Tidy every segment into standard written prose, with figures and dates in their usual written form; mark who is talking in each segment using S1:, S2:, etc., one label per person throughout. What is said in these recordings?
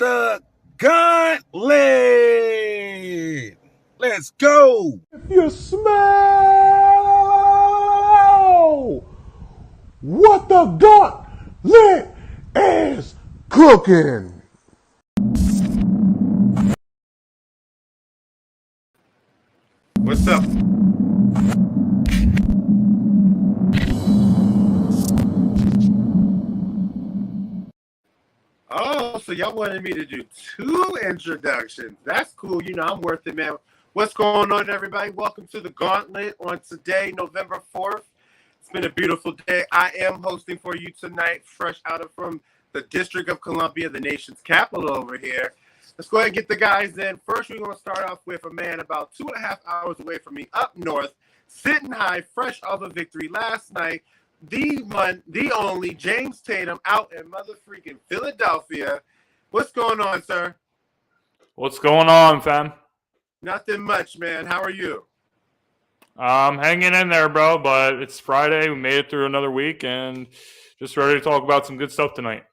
S1: the Gauntlet. Let's go.
S2: If you smell what the Gauntlet is cooking.
S3: What's up? Oh, so y'all wanted me to do 2 introductions. That's cool. You know, I'm worth it, man. What's going on, everybody? Welcome to the Gauntlet on today, November 4th. It's been a beautiful day. I am hosting for you tonight, fresh out of from the District of Columbia, the nation's capital over here. Let's go ahead and get the guys in. First, we're going to start off with a man about 2.5 hours away from me up north, sitting high, fresh off a victory last night. The one, the only, James Tatum out in mother freaking Philadelphia. What's going on, sir?
S4: What's going on, fam?
S3: Nothing much, man. How are you?
S4: I'm hanging in there, bro, but it's Friday. We made it through another week and just ready to talk about some good stuff tonight.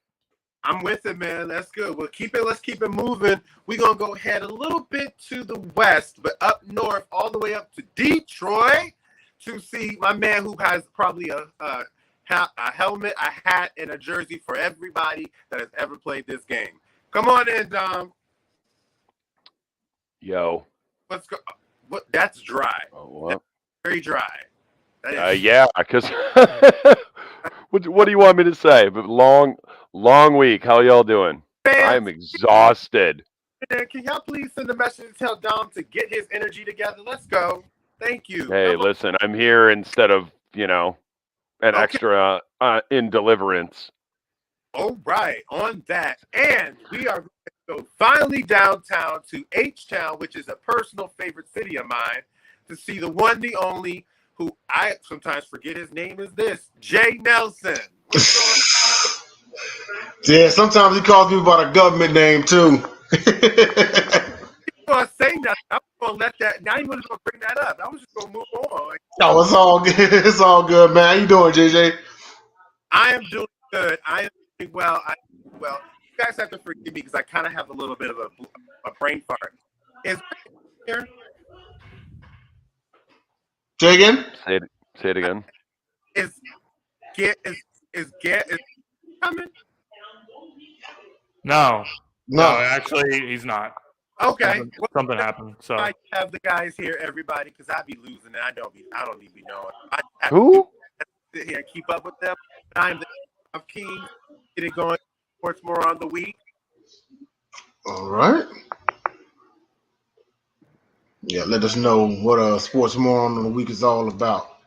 S3: I'm with it, man. That's good. Let's keep it moving. We're going to go ahead a little bit to the west, but up north, all the way up to Detroit to see my man who has probably a helmet, a hat, and a jersey for everybody that has ever played this game. Come on in, Dom.
S5: Yo.
S3: Let's go. What? That's dry.
S5: Oh, what?
S3: That's very dry.
S5: Yeah, because what do you want me to say? But long week. How y'all doing? I'm exhausted.
S3: Man, can y'all please send a message to tell Dom to get his energy together? Let's go. Thank you.
S5: Hey, listen, I'm here instead of, an extra in deliverance.
S3: All right, on that. And we are going to go finally downtown to H-Town, which is a personal favorite city of mine, to see the one, the only, who I sometimes forget his name is this, Jay Nelson.
S6: Yeah, sometimes he calls me by the government name, too.
S3: I was saying that. I was going to let that. Now you want to bring that up. I was just going to move on.
S6: No, it's all good. It's all good, man. How you doing, JJ?
S3: I am doing good. I am doing well. You guys have to forgive me because I kind of have a little bit of a brain fart. Is here?
S6: Say again?
S5: Say it again.
S3: Is coming?
S4: No,
S6: No.
S4: actually, he's not.
S3: Okay.
S4: Something happened. So
S3: I have the guys here, everybody, because I be losing it. I don't need to be knowing. I have
S5: Who?
S3: to sit here and keep up with them. I'm the of King. Get it going. Sports more on the week.
S6: All right. Yeah, let us know what Sports Moron on the Week is all about.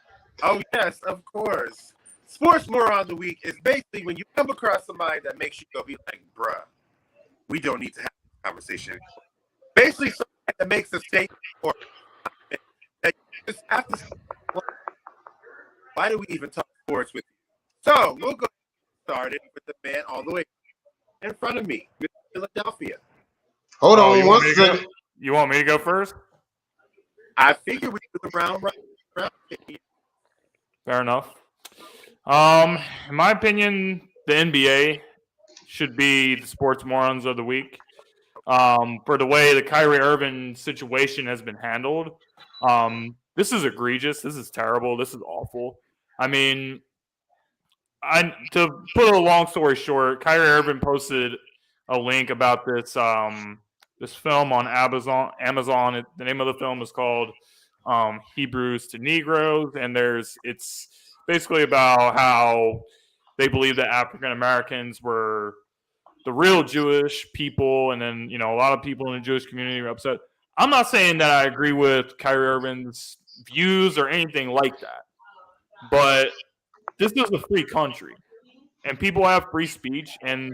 S3: Oh, yes, of course. Sports more on the week is basically when you come across somebody that makes you go be like, bruh, we don't need to have a conversation anymore. Basically, somebody that makes a statement or that you just have to say, why do we even talk sports with you? So we'll go started with the man all the way in front of me, Philadelphia.
S6: Hold on one second.
S4: You want me to go first?
S3: I figure we do the round.
S4: Fair enough. In my opinion, the NBA should be the sports morons of the week. For the way the Kyrie Irving situation has been handled. This is egregious. This is terrible. This is awful. I mean, to put a long story short, Kyrie Irving posted a link about this this film on Amazon. The name of the film is called Hebrews to Negroes, and it's basically about how they believe that African Americans were the real Jewish people, and then a lot of people in the Jewish community are upset. I'm not saying that I agree with Kyrie Irving's views or anything like that, but this is a free country, and people have free speech, and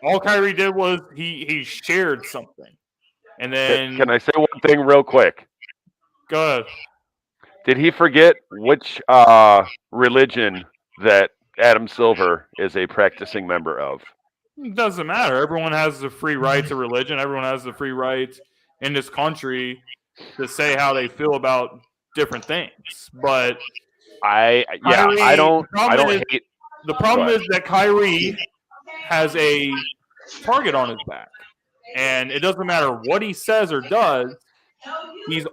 S4: all Kyrie did was he shared something. And then
S5: Can I say one thing real quick?
S4: Go ahead.
S5: Did he forget which religion that Adam Silver is a practicing member of?
S4: It doesn't matter. Everyone has the free right to religion. Everyone has the free right in this country to say how they feel about different things. But
S5: I don't hate.
S4: The problem is that Kyrie has a target on his back. And it doesn't matter what he says or does, he's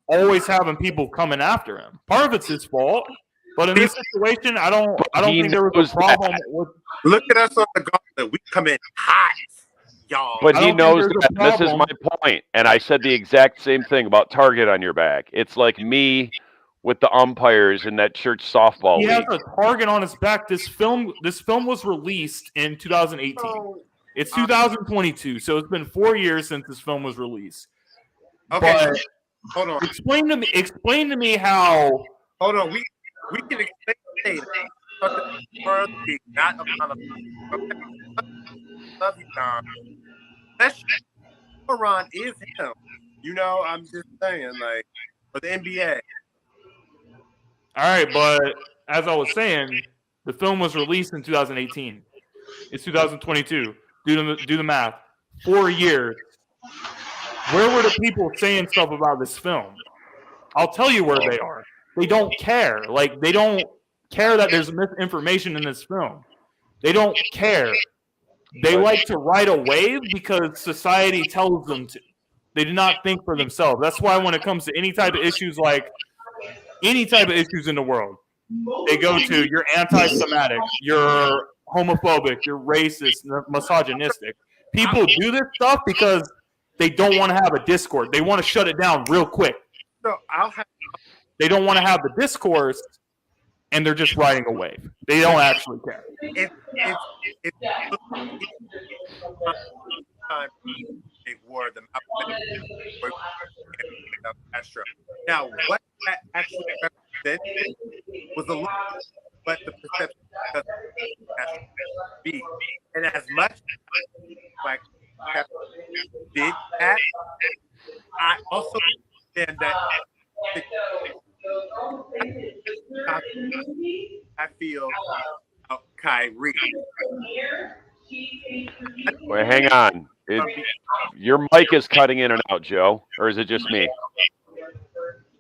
S4: always having people coming after him. Part of it's his fault, but in this situation, I don't think there was a problem with.
S3: Look at us on the Gauntlet. We come in hot, y'all.
S5: But he knows that. This is my point. And I said the exact same thing about target on your back. It's like me with the umpires in that church softball league.
S4: He has a target on his back. This film was released in 2018. It's 2022, so it's been 4 years since this film was released.
S3: Okay,
S4: but
S3: hold on.
S4: Explain to me how.
S3: Hold on. We can explain the not about love you, Don. Moron is him. You know, I'm just saying, like, for the NBA.
S4: All right, but as I was saying, the film was released in 2018. It's 2022. Do the math. 4 years. Where were the people saying stuff about this film? I'll tell you where they are. They don't care. Like, they don't care that there's misinformation in this film. They don't care. They like to ride a wave because society tells them to. They do not think for themselves. That's why when it comes to any type of issues in the world, they go to you're anti-Semitic, you're homophobic, you're racist, misogynistic. People do this stuff because they don't want to have a discourse. They want to shut it down real quick.
S3: So
S4: They don't want to have the discourse, and they're just riding a wave. They don't actually care.
S3: It's war the Astro. Now, what that actually represented was a lot, but the perception of Astro be. And as much like did that, I also understand that I feel about Kyrie.
S5: Wait, hang on. Your mic is cutting in and out, Joe, or is it just me?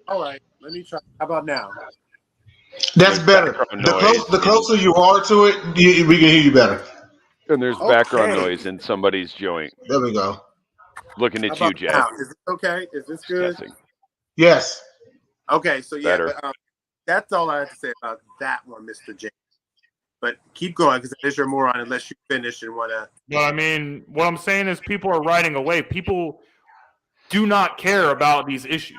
S3: All right, let me try. How about now?
S6: That's better. The closer you are to it, we can hear you better.
S5: And there's background noise in somebody's joint.
S6: There we go.
S5: Looking at you, Jay.
S3: Is this okay? Is this good?
S6: Yes.
S3: Okay, so yeah,
S5: Better.
S3: but, that's all I have to say about that one, Mr. J. But keep going because it is your moron unless you finish and want to.
S4: Well, I mean, what I'm saying is people are riding away. People do not care about these issues.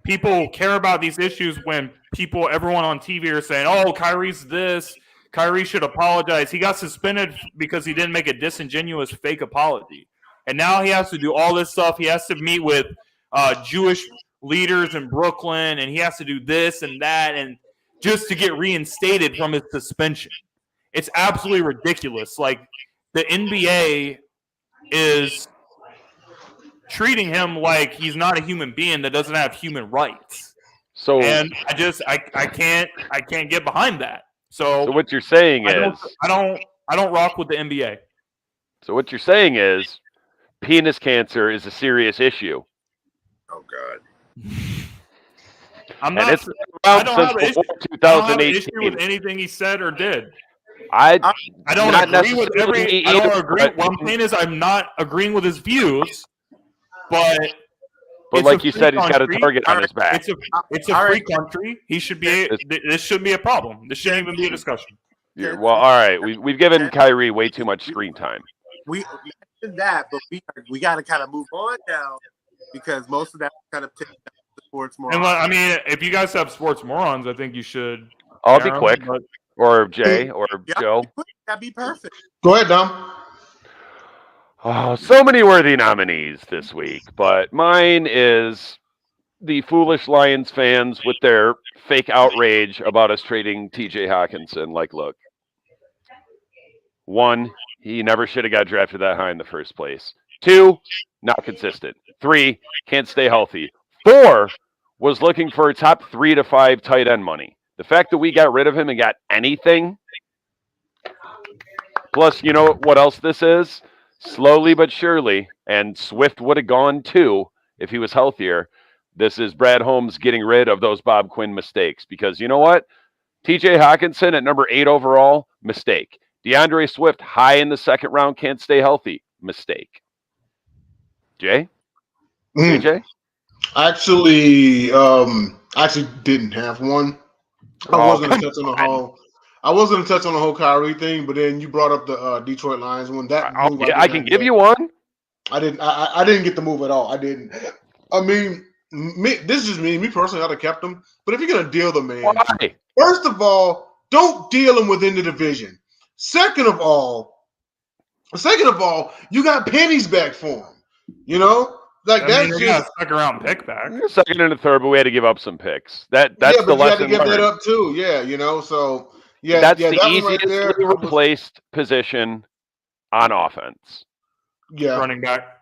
S4: People care about these issues when everyone on TV are saying, oh, Kyrie's this. Kyrie should apologize. He got suspended because he didn't make a disingenuous fake apology. And now he has to do all this stuff. He has to meet with Jewish leaders in Brooklyn, and he has to do this and that, and just to get reinstated from his suspension. It's absolutely ridiculous. Like, the NBA is treating him like he's not a human being that doesn't have human rights. And I can't get behind that. So
S5: what you're saying is
S4: I don't rock with the NBA.
S5: So what you're saying is penis cancer is a serious issue.
S3: Oh God.
S4: I don't have an issue with anything he said or did.
S5: I
S4: don't agree with I don't agree. What I'm saying is I'm not agreeing with his views, but
S5: like you said, he's got a target on his back.
S4: It's a free country. He should be. This shouldn't be a problem. This shouldn't even be a discussion.
S5: Yeah, well, all right. We've given Kyrie way too much screen time.
S3: We mentioned that, but we got to kind of move on now because most of that kind of takes the sports morons.
S4: And I mean, if you guys have sports morons, I think you should.
S5: I'll be quick, or Jay, or Joe.
S3: That'd be perfect.
S6: Go ahead, Dom.
S5: Oh, so many worthy nominees this week, but mine is the foolish Lions fans with their fake outrage about us trading TJ Hawkinson. Like, look, 1, he never should have got drafted that high in the first place. 2, not consistent. 3, can't stay healthy. 4, was looking for top 3 to 5 tight end money. The fact that we got rid of him and got anything, plus, you know what else this is? Slowly but surely, and Swift would have gone too if he was healthier. This is Brad Holmes getting rid of those Bob Quinn mistakes because you know what? TJ Hawkinson at number 8 overall, mistake. DeAndre Swift, high in the second round, can't stay healthy. Mistake. Jay? JJ?
S6: Actually, didn't have one. I was going to touch on the whole. I was going to touch on the whole Kyrie thing, but then you brought up the Detroit Lions one. That move,
S5: I can give you one.
S6: I didn't get the move at all. I didn't. I mean, this is just me. Me personally, I'd have kept him. But if you're going to deal the man,
S5: why?
S6: First of all, don't deal him within the division. Second of all, you got pennies back for him. You know, like that's just
S4: a second round pick back.
S5: Second and a third, but we had to give up some picks. That's
S6: but
S5: the
S6: you had to
S5: lesson
S6: give
S5: learned.
S6: that up too. Yeah, you know, so yeah,
S5: that's
S6: yeah,
S5: the
S6: that
S5: easiest
S6: right
S5: replaced position on offense.
S6: Yeah,
S4: running back.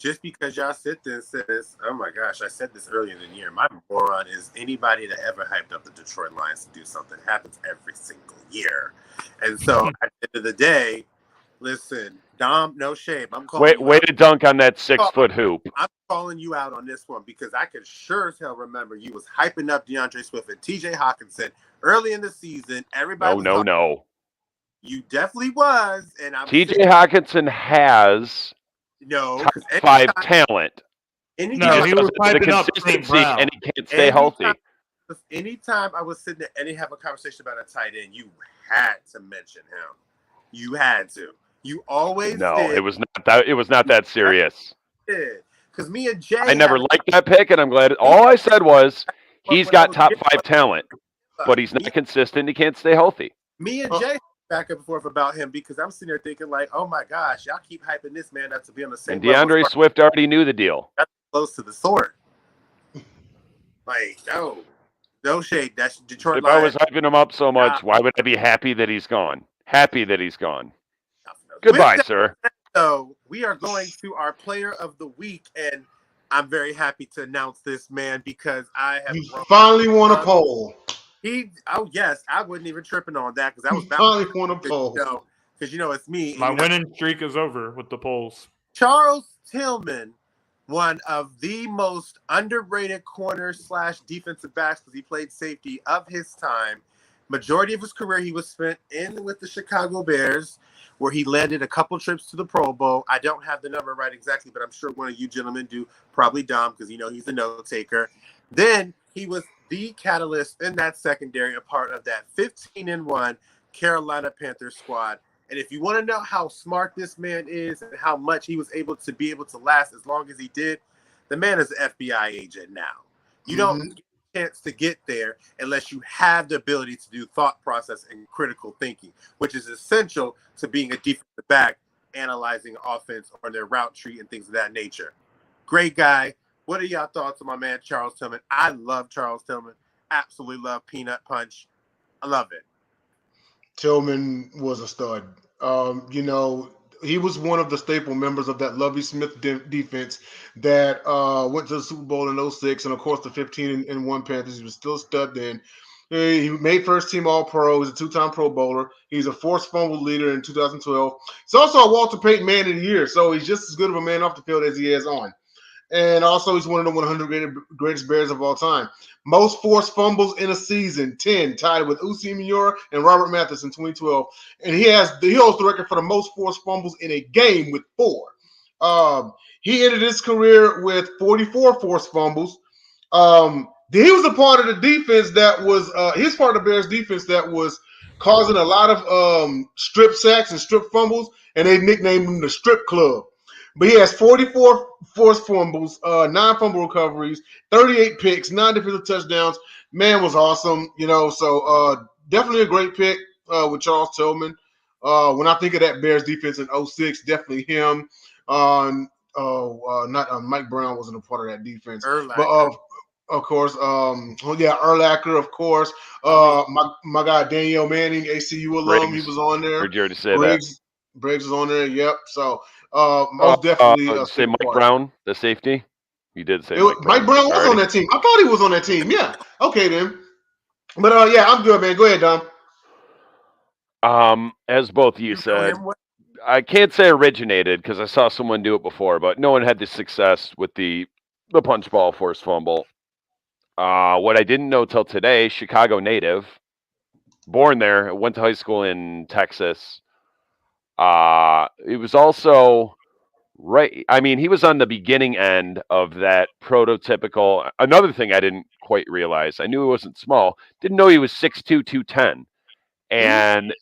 S3: Just because y'all sit there and says, oh my gosh, I said this earlier in the year. My moron is anybody that ever hyped up the Detroit Lions to do something happens every single year. And so at the end of the day, listen, Dom, no shame. I'm calling
S5: way to dunk on that 6-foot hoop.
S3: I'm calling you out on this one because I could sure as hell remember you was hyping up DeAndre Swift and TJ Hawkinson early in the season. Everybody
S5: No.
S3: You definitely was. And
S5: TJ Hawkinson has top 5 talent.
S4: He was hyping up St. Brown.
S5: And he can't stay healthy.
S3: Anytime I was sitting there and they have a conversation about a tight end, you had to mention him. You had to. You always did.
S5: It was not that. It was not that serious.
S3: Because me and Jay,
S5: I never liked that pick, and I'm glad. All I said was he's got top 5 talent, but he's not consistent. He can't stay healthy.
S3: Me and Jay back and forth about him because I'm sitting there thinking like, oh my gosh, y'all keep hyping this man up to be on the same.
S5: And DeAndre Swift already knew the deal.
S3: That's close to the sword. Like, no shade. That's Detroit.
S5: If I was hyping him up so much, why would I be happy that he's gone? Happy that he's gone. Goodbye, sir.
S3: So we are going to our player of the week, and I'm very happy to announce this man because I have
S6: finally won a poll.
S3: Yes, I wasn't even tripping on that because I was
S6: finally won a poll.
S3: Because it's me.
S4: My winning streak is over with the polls.
S3: Charles Tillman, one of the most underrated corner/defensive backs because he played safety of his time. Majority of his career he was spent with the Chicago Bears, where he landed a couple trips to the Pro Bowl. I don't have the number right exactly, but I'm sure one of you gentlemen do, probably Dom, because he's a note taker. Then he was the catalyst in that secondary, a part of that 15-1 Carolina Panthers squad. And if you want to know how smart this man is and how much he was able to last as long as he did, the man is an FBI agent now. You don't get a chance to get there unless you have the ability to do thought process and critical thinking, which is essential to being a defensive back, analyzing offense or their route tree and things of that nature. Great guy. What are y'all thoughts on my man, Charles Tillman? I love Charles Tillman. Absolutely love Peanut Punch. I love it.
S6: Tilman was a stud. He was one of the staple members of that Lovie Smith defense that went to the Super Bowl in 2006, and of course the 15-1 Panthers. He was still a stud then. He made first team All-Pro. He's a 2-time Pro Bowler. He's a forced fumble leader in 2012. He's also a Walter Payton Man of the Year, so he's just as good of a man off the field as he is on. And also, he's one of the 100 greatest Bears of all time. Most forced fumbles in a season, 10, tied with Uzi Miura and Robert Mathis in 2012. And he holds the record for the most forced fumbles in a game with 4. He ended his career with 44 forced fumbles. He was a part of the defense that was his part of the Bears defense that was causing a lot of strip sacks and strip fumbles, and they nicknamed him the Strip Club. But he has 44 forced fumbles, 9 fumble recoveries, 38 picks, 9 defensive touchdowns. Man was awesome, so definitely a great pick with Charles Tillman. When I think of that Bears defense in 2006, definitely him. Mike Brown wasn't a part of that defense. But of course, Urlacher, of course. My guy Daniel Manning, ACU alum, he was on there.
S5: Heard you already say that.
S6: Briggs was on there, yep. So most definitely.
S5: Say Mike Brown, the safety. You did say
S6: Mike Brown was on that team. I thought he was on that team. Yeah. Okay then. But I'm good, man. Go ahead, Dom.
S5: As both of you said, I can't say originated because I saw someone do it before, but no one had the success with the punch ball forced fumble. What I didn't know till today, Chicago native, born there, went to high school in Texas. It was also right. I mean, he was on the beginning end of that prototypical. Another thing I didn't quite realize, I knew he wasn't small. Didn't know he was 6'2", 210. And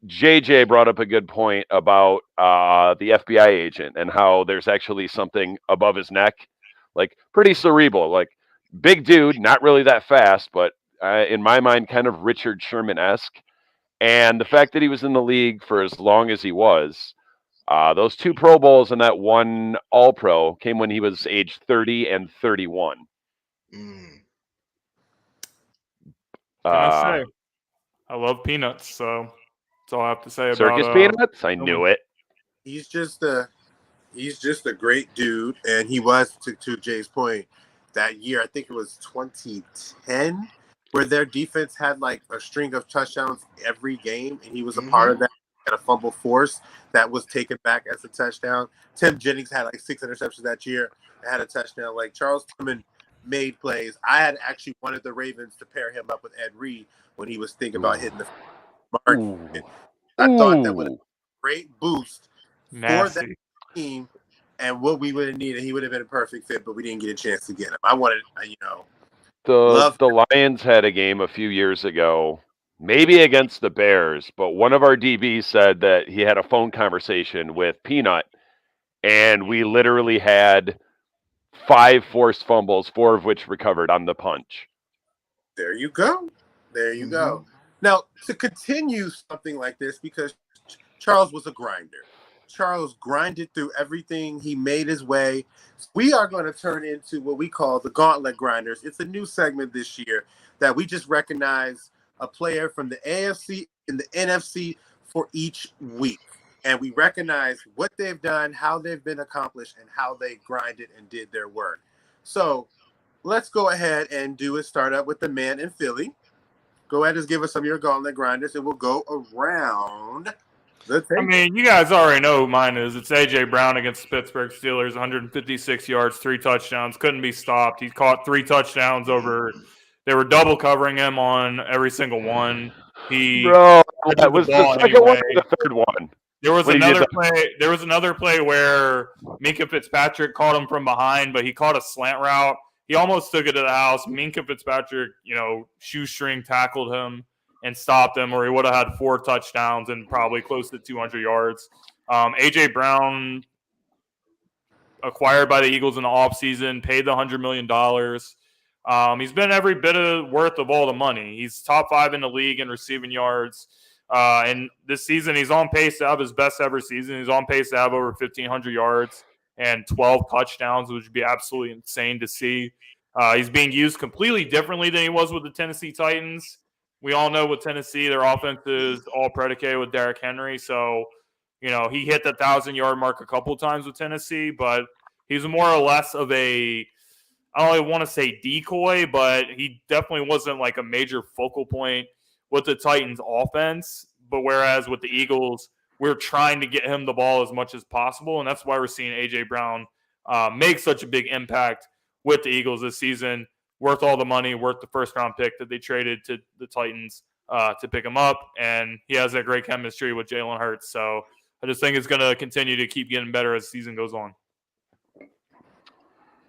S5: JJ brought up a good point about the FBI agent and how there's actually something above his neck, like pretty cerebral, like big dude, not really that fast, but in my mind, kind of Richard Sherman-esque. And the fact that he was in the league for as long as he was, those 2 Pro Bowls and that 1 All-Pro came when he was age 30 and 31.
S4: Can I say? I love peanuts, so that's all I have to say about
S5: Circus Peanuts? I knew it.
S3: He's just a great dude, and he was, to Jay's point, that year, I think it was 2010, where their defense had like a string of touchdowns every game, and he was a part of that. Had a fumble force that was taken back as a touchdown. Tim Jennings had like 6 interceptions that year and had a touchdown. Like Charles Tillman made plays. I had actually wanted the Ravens to pair him up with Ed Reed when he was thinking about hitting the mark. I thought that would have been a great boost for that team and what we would have needed. He would have been a perfect fit, but we didn't get a chance to get him. I wanted,
S5: the Lions had a game a few years ago, maybe against the Bears, but one of our DBs said that he had a phone conversation with Peanut, and we literally had 5 forced fumbles, 4 of which recovered on the punch.
S3: There you go. Now, to continue something like this, because Charles was a grinder. Charles grinded through everything. He made his way. We are going to turn into what we call the Gauntlet Grinders. It's a new segment this year that we just recognize a player from the AFC and the NFC for each week. And we recognize what they've done, how they've been accomplished, and how they grinded and did their work. So let's go ahead and start up with the man in Philly. Go ahead and give us some of your Gauntlet Grinders, and we'll go around the table.
S4: I mean, you guys already know who mine is. It's A.J. Brown against the Pittsburgh Steelers, 156 yards, 3 touchdowns, couldn't be stopped. He caught 3 touchdowns over – they were double covering him on every single one.
S5: That was the second one or the third one?
S4: There was another play. There was another play where Minkah Fitzpatrick caught him from behind, but he caught a slant route. He almost took it to the house. Minkah Fitzpatrick, shoestring tackled him and stopped him, or he would have had 4 touchdowns and probably close to 200 yards. A.J. Brown, acquired by the Eagles in the offseason, paid the $100 million. He's been every bit worth of all the money. He's top 5 in the league in receiving yards. And this season, he's on pace to have his best ever season. He's on pace to have over 1,500 yards and 12 touchdowns, which would be absolutely insane to see. He's being used completely differently than he was with the Tennessee Titans. We all know with Tennessee, their offense is all predicated with Derrick Henry. So, he hit the 1,000-yard mark a couple times with Tennessee, but he's more or less of I don't really want to say decoy, but he definitely wasn't like a major focal point with the Titans offense. But whereas with the Eagles, we're trying to get him the ball as much as possible. And that's why we're seeing A.J. Brown make such a big impact with the Eagles this season. Worth all the money, worth the first-round pick that they traded to the Titans to pick him up. And he has that great chemistry with Jalen Hurts. So I just think it's going to continue to keep getting better as the season goes on.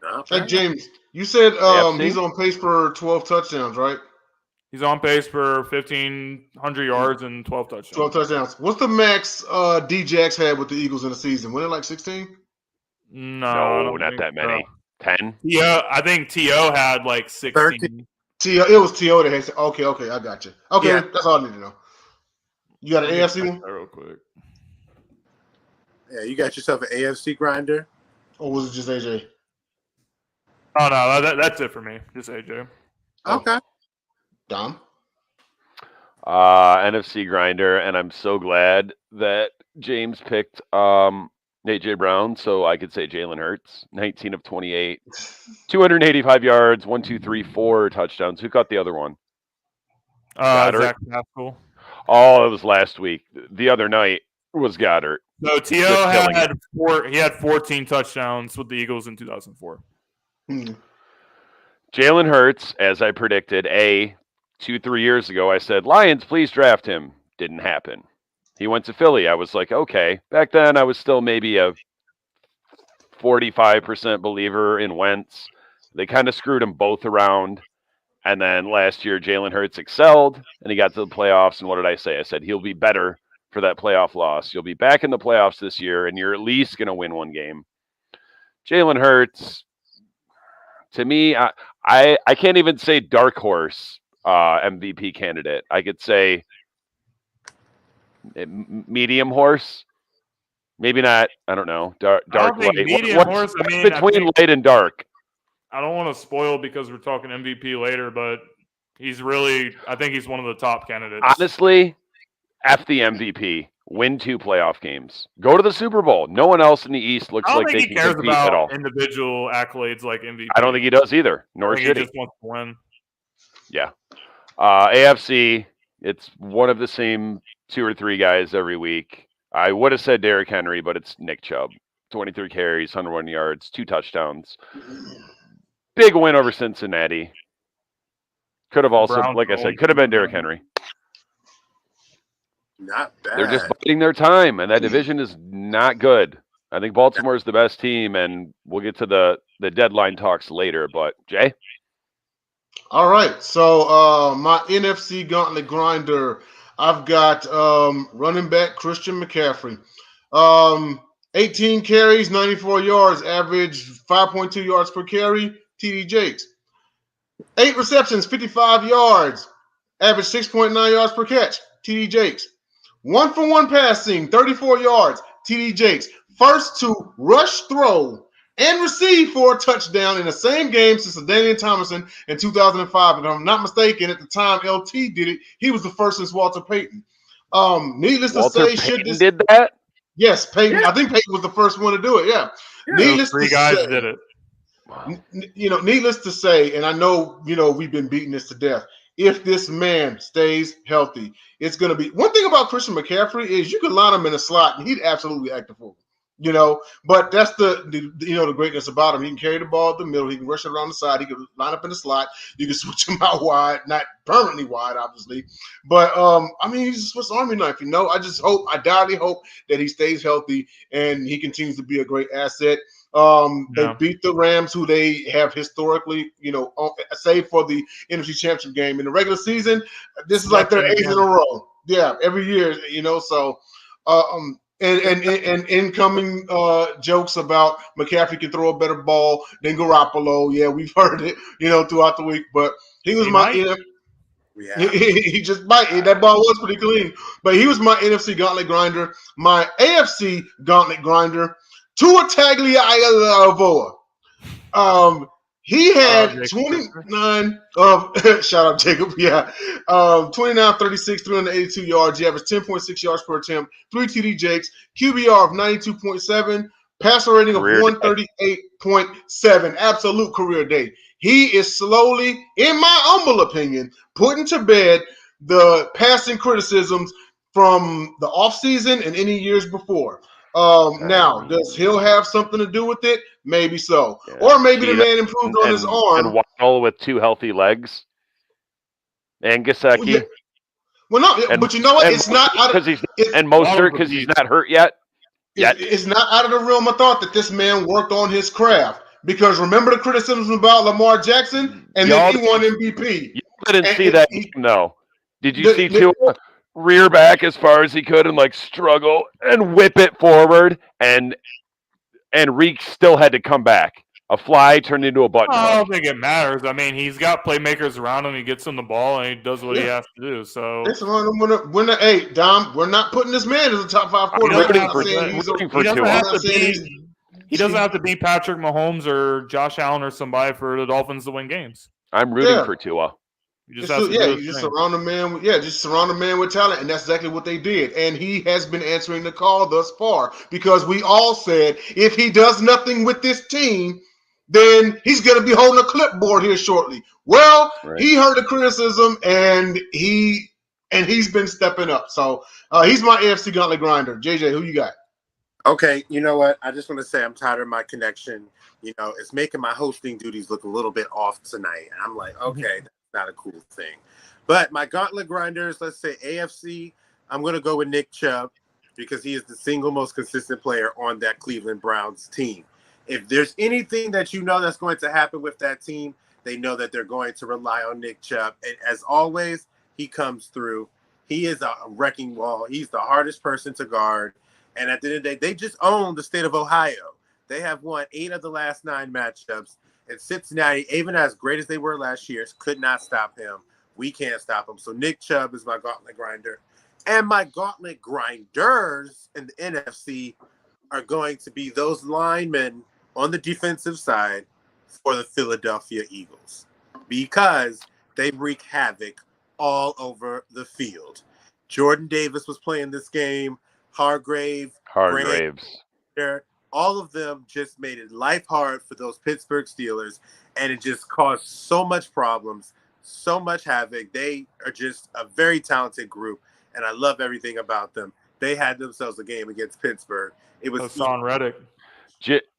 S6: Okay. Hey, James, you said he's on pace for 12 touchdowns, right?
S4: He's on pace for 1,500 yards and 12 touchdowns.
S6: 12 touchdowns. What's the max D-Jax had with the Eagles in the season? Wasn't it like 16?
S5: No, not that many. 10?
S4: Yeah, I think T.O. had like 16.
S6: It was T.O. that had – okay, I got you. Okay, yeah. That's all I need to know. You got an AFC one?
S4: Real quick.
S3: Yeah, you got yourself an AFC grinder?
S6: Or was it just AJ?
S4: Oh, no, that's it for me. Just AJ.
S3: Okay.
S6: Dom?
S5: NFC grinder, and I'm so glad that James picked AJ Brown, so I could say Jalen Hurts, 19 of 28, 285 yards, 4 touchdowns. Who caught the other one?
S4: Zach Pascal.
S5: Oh, it was last week. The other night was Goddard.
S4: No, T.O. had 14 touchdowns with the Eagles in 2004.
S5: Jalen Hurts, as I predicted, 2-3 years ago, I said, Lions, please draft him. Didn't happen. He went to Philly. I was like, okay. Back then, I was still maybe a 45% believer in Wentz. They kind of screwed them both around. And then last year, Jalen Hurts excelled, and he got to the playoffs. And what did I say? I said, he'll be better for that playoff loss. You'll be back in the playoffs this year, and you're at least going to win one game. Jalen Hurts, to me, I can't even say dark horse MVP candidate. I could say medium horse. Maybe not. I don't know. Dark light.
S4: Medium horse. I mean,
S5: between light and dark.
S4: I don't want to spoil because we're talking MVP later, but he's really. I think he's one of the top candidates.
S5: Honestly, F the MVP. Win 2 playoff games. Go to the Super Bowl. No one else in the East looks like they can compete at all.
S4: Individual accolades like MVP.
S5: I don't think he does either. Nor should he.
S4: Just wants to win.
S5: Yeah. AFC. It's one of the same 2 or 3 guys every week. I would have said Derrick Henry, but it's Nick Chubb. 23 carries, 101 yards, 2 touchdowns. Big win over Cincinnati. Could have also, like I said, could have been Derrick Henry.
S3: Not bad.
S5: They're just biding their time, and that division is not good. I think Baltimore is the best team, and we'll get to the deadline talks later. But, Jay?
S6: All right. So my NFC Gauntlet grinder, I've got running back Christian McCaffrey. 18 carries, 94 yards, average 5.2 yards per carry, TD Jakes. 8 receptions, 55 yards, average 6.9 yards per catch, TD Jakes. 1-for-1 passing, 34 yards, TD Jakes. First to rush, throw, and receive for a touchdown in the same game since Daniel Thomason in 2005. If I'm not mistaken, at the time LT did it, he was the first since Walter Payton. Needless to say,
S5: Payton did that?
S6: Yes, Payton. Yeah. I think Payton was the first one to do it. Yeah. Needless
S4: to say, 3 guys did it.
S6: Wow. Needless to say, and I know, we've been beating this to death. If this man stays healthy, it's going to be one thing about Christian McCaffrey is you could line him in a slot and he'd absolutely act a fool. But that's the greatness about him. He can carry the ball at the middle. He can rush it around the side. He can line up in the slot. You can switch him out wide, not permanently wide, obviously. But, he's a Swiss Army knife, I dearly hope that he stays healthy and he continues to be a great asset. They beat the Rams, who they have historically, save for the NFC Championship game. In the regular season, this is like their 8th in a row. Yeah, every year, so and incoming jokes about McCaffrey can throw a better ball than Garoppolo. Yeah, we've heard it, throughout the week. But he was he just might. That ball was pretty clean. But he was my NFC Gauntlet grinder. My AFC Gauntlet grinder, Tua Tagovailoa. He had 29 shout out Jacob, 29, 36, 382 yards. He averaged 10.6 yards per attempt, 3 TD Jakes, QBR of 92.7, passer rating of 138.7. Absolute career day. He is slowly, in my humble opinion, putting to bed the passing criticisms from the offseason and any years before. Now, does Hill have something to do with it? Maybe so. Yeah. Or maybe the man improved on his arm.
S5: And Waddle with 2 healthy legs. And Gesicki.
S6: Well, no, but you know what? It's not out of
S5: Mostert because he's not hurt yet.
S6: It's not out of the realm of thought that this man worked on his craft. Because remember the criticisms about Lamar Jackson, and then he won MVP.
S5: You didn't see that game, though. Did you see Tua rear back as far as he could and struggle and whip it forward, and Reek still had to come back. A fly turned into a button.
S4: I don't think it matters. I mean, he's got playmakers around him. He gets him the ball and he does what he has to do. So
S6: hey, Dom, we're not putting this man as a top 5 quarterback.
S4: He doesn't have to be Patrick Mahomes or Josh Allen or somebody for the Dolphins to win games.
S5: I'm rooting for Tua.
S6: You just surround a man with talent, and that's exactly what they did. And he has been answering the call thus far because we all said if he does nothing with this team, then he's going to be holding a clipboard here shortly. Well, He heard the criticism, and he's been stepping up. So he's my AFC Gauntlet grinder. JJ, who you got?
S3: Okay, you know what? I just want to say I'm tired of my connection. It's making my hosting duties look a little bit off tonight. And I'm like, okay, not a cool thing. But my gauntlet grinders, let's say AFC, I'm going to go with Nick Chubb because he is the single most consistent player on that Cleveland Browns team. If there's anything that you know that's going to happen with that team, they know that they're going to rely on Nick Chubb. And as always, he comes through. He is a wrecking ball. He's the hardest person to guard. And at the end of the day, they just own the state of Ohio. They have won 8 of the last 9 matchups. And Cincinnati, even as great as they were last year, could not stop him. We can't stop him. So Nick Chubb is my gauntlet grinder. And my gauntlet grinders in the NFC are going to be those linemen on the defensive side for the Philadelphia Eagles because they wreak havoc all over the field. Jordan Davis was playing this game. Hargraves. All of them just made it life hard for those Pittsburgh Steelers, and it just caused so much problems, so much havoc. They are just a very talented group, and I love everything about them. They had themselves a game against Pittsburgh. It was
S4: Hassan Reddick.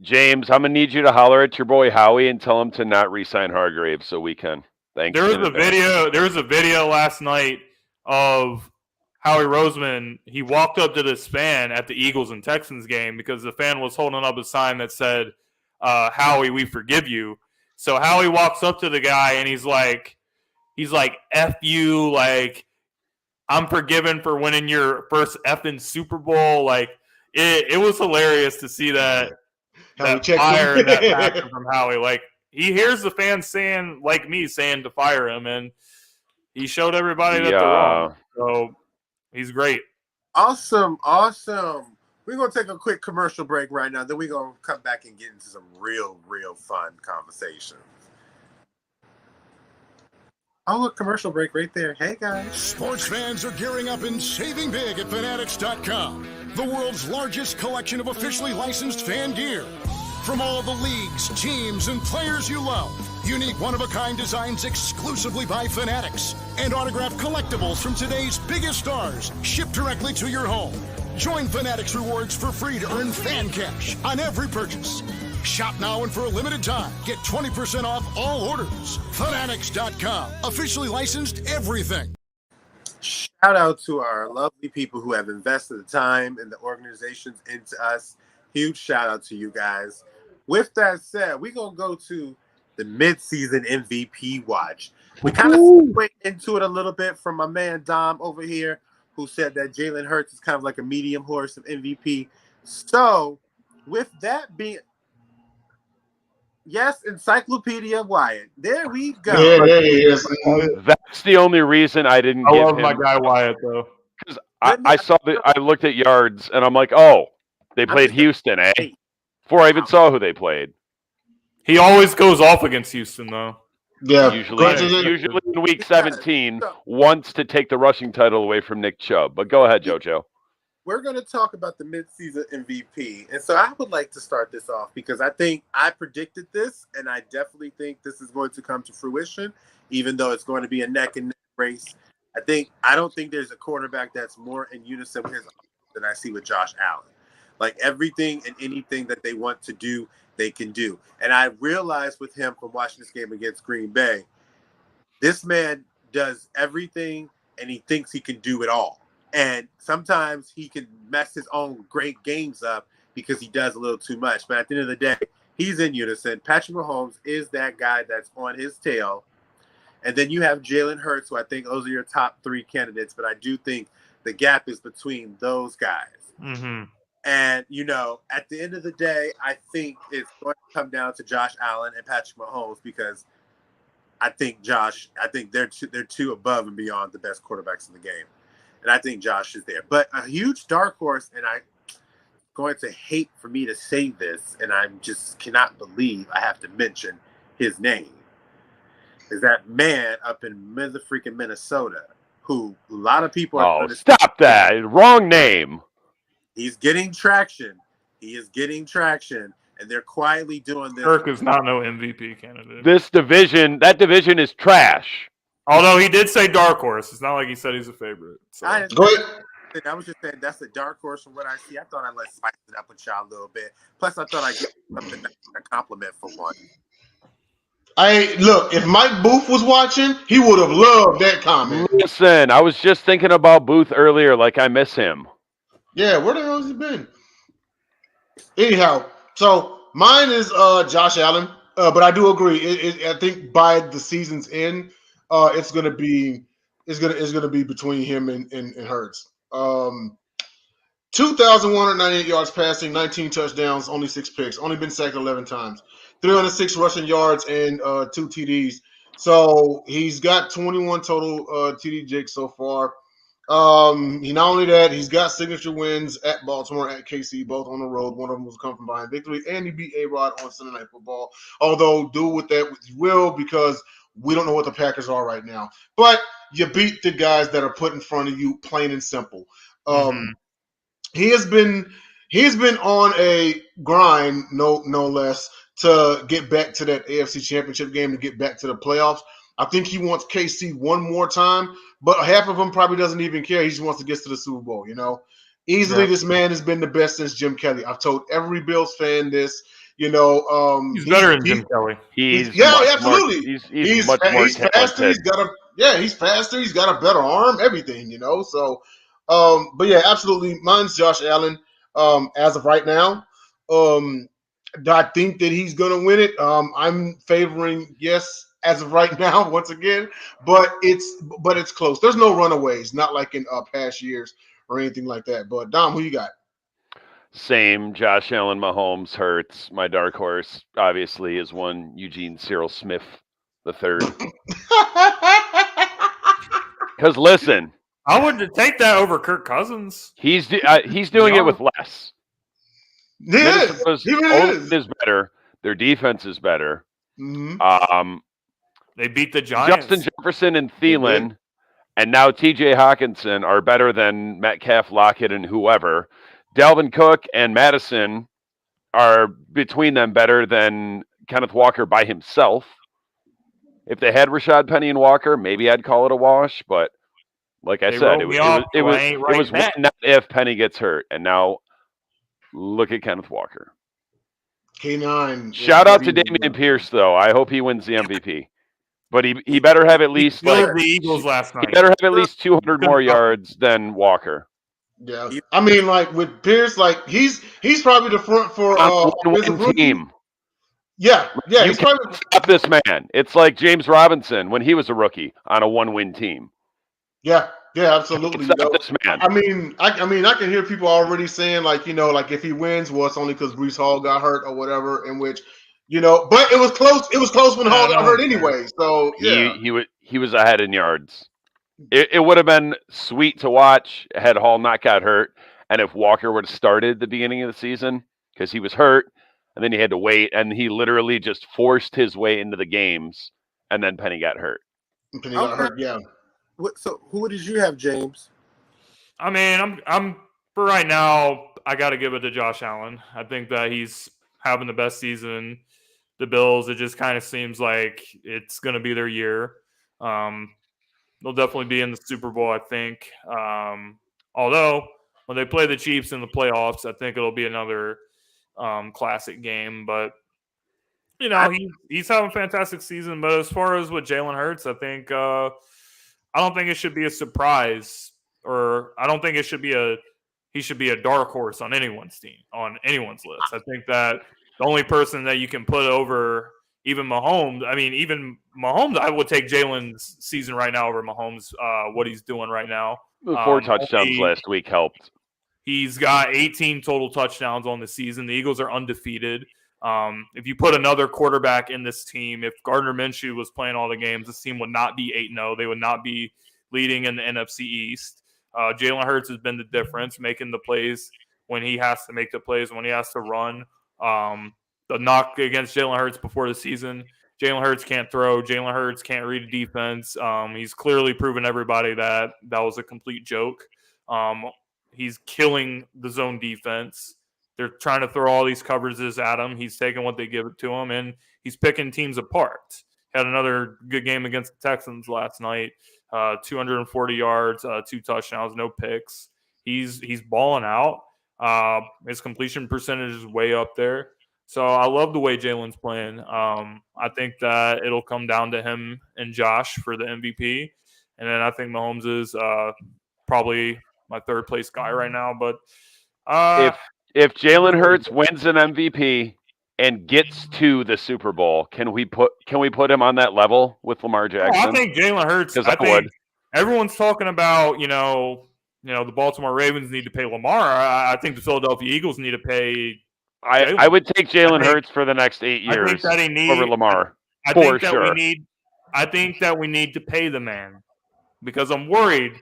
S5: James, I'm gonna need you to holler at your boy Howie and tell him to not re-sign Hargraves so we can. Thanks.
S4: There was a video last night of Howie Roseman. He walked up to this fan at the Eagles and Texans game because the fan was holding up a sign that said, "Howie, we forgive you." So Howie walks up to the guy and he's like, "F you, like I'm forgiven for winning your first effing Super Bowl." Like it was hilarious to see that fire and that passion from Howie. Like he hears the fans saying, like me, saying to fire him, and he showed everybody that they're wrong. So he's great.
S3: Awesome. We're going to take a quick commercial break right now. Then we're going to come back and get into some real fun conversations. Oh, look, commercial break right there. Hey, guys.
S7: Sports fans are gearing up and saving big at Fanatics.com, the world's largest collection of officially licensed fan gear. From all the leagues, teams, and players you love, unique one-of-a-kind designs exclusively by Fanatics, and autographed collectibles from today's biggest stars shipped directly to your home. Join Fanatics Rewards for free to earn fan cash on every purchase. Shop now and for a limited time, get 20% off all orders. Fanatics.com, officially licensed everything.
S3: Shout out to our lovely people who have invested the time and the organizations into us. Huge shout out to you guys. With that said, we're going to go to the Midseason MVP Watch. We kind of went into it a little bit from my man Dom over here, who said that Jalen Hurts is kind of like a medium horse of MVP. So, with that being... Yes, Encyclopedia Wyatt. There we go.
S6: Yeah, there he is.
S5: That's the only reason I didn't give
S4: love
S5: him.
S4: my guy Wyatt, though.
S5: Because I looked at yards, and I'm like, oh, they played Houston, eh? Before I even saw who they played.
S4: He always goes off against Houston, though.
S6: Yeah,
S5: Usually in week 17, wants to take the rushing title away from Nick Chubb. But go ahead, JoJo.
S3: We're going to talk about the midseason MVP. And so I would like to start this off because I think I predicted this, and I definitely think this is going to come to fruition, even though it's going to be a neck and neck race. I don't think there's a quarterback that's more in unison with his than I see with Josh Allen. Like everything and anything that they want to do, they can do. And I realized with him from watching this game against Green Bay, this man does everything and he thinks he can do it all. And sometimes he can mess his own great games up because he does a little too much. But at the end of the day, he's in unison. Patrick Mahomes is that guy that's on his tail. And then you have Jalen Hurts, who I think those are your top 3 candidates. But I do think the gap is between those guys. Mm-hmm. And, at the end of the day, I think it's going to come down to Josh Allen and Patrick Mahomes because I think they're two above and beyond the best quarterbacks in the game. And I think Josh is there. But a huge dark horse, and I'm going to hate for me to say this, and I just cannot believe I have to mention his name, is that man up in freaking Minnesota who a lot of people are...
S5: Oh, stop that. Wrong name.
S3: He's getting traction. He is getting traction, and they're quietly doing this.
S4: Kirk is not no MVP candidate.
S5: That division is trash.
S4: Although he did say dark horse. It's not like he said he's a favorite. So.
S3: Go ahead. I was just saying that's a dark horse from what I see. I thought I'd spice it up with y'all a little bit. Plus, I thought I'd get something a compliment for one.
S6: Look, if Mike Booth was watching, he would have loved that comment.
S5: Listen, I was just thinking about Booth earlier, like I miss him.
S6: Yeah, where the hell has he been? Anyhow, so mine is Josh Allen, but I do agree. I think by the season's end, it's gonna be between him and Hurts. 2,198 yards passing, 19 touchdowns, only 6 picks, only been sacked 11 times, 306 rushing yards, and 2 TDs. So he's got 21 total TD jigs so far. He not only that, he's got signature wins at Baltimore, at KC, both on the road. One of them was come from behind victory, and he beat A-Rod on Sunday Night Football. Although, do with that what you will, because we don't know what the Packers are right now. But you beat the guys that are put in front of you, plain and simple. He has been on a grind, no less, to get back to that AFC Championship game, to get back to the playoffs. I think he wants KC one more time, but half of him probably doesn't even care. He just wants to get to the Super Bowl, Easily, This man has been the best since Jim Kelly. I've told every Bills fan this.
S4: He's better than Jim Kelly.
S6: Absolutely.
S5: He's much more
S6: faster. He's faster. He's got a better arm. Everything, So, but yeah, absolutely. Mine's Josh Allen. As of right now, I think that he's gonna win it. I'm favoring yes as of right now, once again, but it's close. There's no runaways, not like in past years or anything like that. But Dom, who you got?
S5: Same. Josh Allen, Mahomes, Hurts. My dark horse, obviously, is one Eugene Cyril Smith III. Because listen,
S4: I would take that over Kirk Cousins.
S5: He's doing it with less.
S6: He
S5: is better. Their defense is better.
S6: Mm-hmm.
S4: They beat the Giants.
S5: Justin Jefferson and Thielen, and now T.J. Hawkinson are better than Metcalf, Lockett, and whoever. Dalvin Cook and Madison are between them better than Kenneth Walker by himself. If they had Rashad Penny and Walker, maybe I'd call it a wash. But like I said, it was not if Penny gets hurt, and now look at Kenneth Walker.
S6: K9.
S5: Shout out to Dameon Pierce, though. I hope he wins the MVP. But he better have at least
S4: the Eagles last night.
S5: He better have at least 200 more yards than Walker.
S6: Yeah, I mean, like with Pierce, like he's probably the front for
S5: one team.
S6: Yeah,
S5: he's probably stop this man. It's like James Robinson when he was a rookie on a 1-win team.
S6: Yeah, absolutely.
S5: Stop this man.
S6: I mean, I can hear people already saying like if he wins, well, it's only because Breece Hall got hurt or whatever. In which, but it was close. It was close when Hall got hurt anyway. So yeah,
S5: he was ahead in yards. It would have been sweet to watch had Hall not got hurt, and if Walker would have started at the beginning of the season because he was hurt, and then he had to wait, and he literally just forced his way into the games, and then Penny got hurt.
S6: Penny got hurt, yeah.
S3: So who did you have, James?
S4: I mean, I'm for right now, I got to give it to Josh Allen. I think that he's having the best season. The Bills, it just kind of seems like it's going to be their year. They'll definitely be in the Super Bowl, I think. Although, when they play the Chiefs in the playoffs, I think it'll be another classic game. But, he's having a fantastic season. But as far as with Jalen Hurts, I think I don't think it should be a surprise, or I don't think it should be he should be a dark horse on anyone's team, on anyone's list. I think that the only person that you can put over even Mahomes, I would take Jalen's season right now over Mahomes, what he's doing right now.
S5: The 4 touchdowns last week helped.
S4: He's got 18 total touchdowns on the season. The Eagles are undefeated. If you put another quarterback in this team, if Gardner Minshew was playing all the games, this team would not be 8-0. They would not be leading in the NFC East. Jalen Hurts has been the difference, making the plays when he has to make the plays, when he has to run. The knock against Jalen Hurts before the season, Jalen Hurts can't throw. Jalen Hurts can't read a defense. He's clearly proven everybody that was a complete joke. He's killing the zone defense. They're trying to throw all these coverages at him. He's taking what they give it to him, and he's picking teams apart. Had another good game against the Texans last night. 240 yards, 2 touchdowns, no picks. He's balling out. His completion percentage is way up there. So I love the way Jalen's playing. I think that it'll come down to him and Josh for the MVP. And then I think Mahomes is probably my third place guy right now. But
S5: if Jalen Hurts wins an MVP and gets to the Super Bowl, can we put him on that level with Lamar Jackson?
S4: I think Jalen Hurts.
S5: Because I would.
S4: Everyone's talking about the Baltimore Ravens need to pay Lamar. I think the Philadelphia Eagles need to pay.
S5: I would take Jalen Hurts for the next 8 years over Lamar.
S4: I think that we need to pay the man because I'm worried,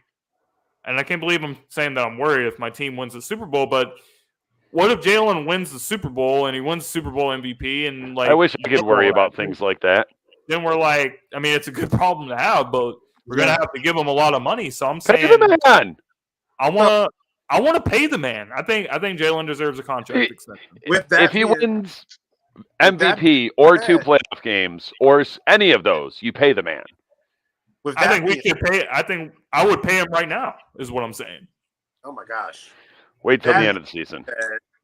S4: and I can't believe I'm saying that I'm worried if my team wins the Super Bowl. But what if Jalen wins the Super Bowl and he wins the Super Bowl MVP? And
S5: I wish I could worry about things like that.
S4: Then we're like, I mean, it's a good problem to have, but we're gonna have to give him a lot of money. So I'm saying,
S5: pay the man.
S4: I want to pay the man. I think Jalen deserves a contract extension.
S5: If he wins MVP or 2 playoff games or any of those, you pay the man.
S4: I think we should pay. I think I would pay him right now. Is what I'm saying.
S3: Oh my gosh!
S5: Wait till the end of the season.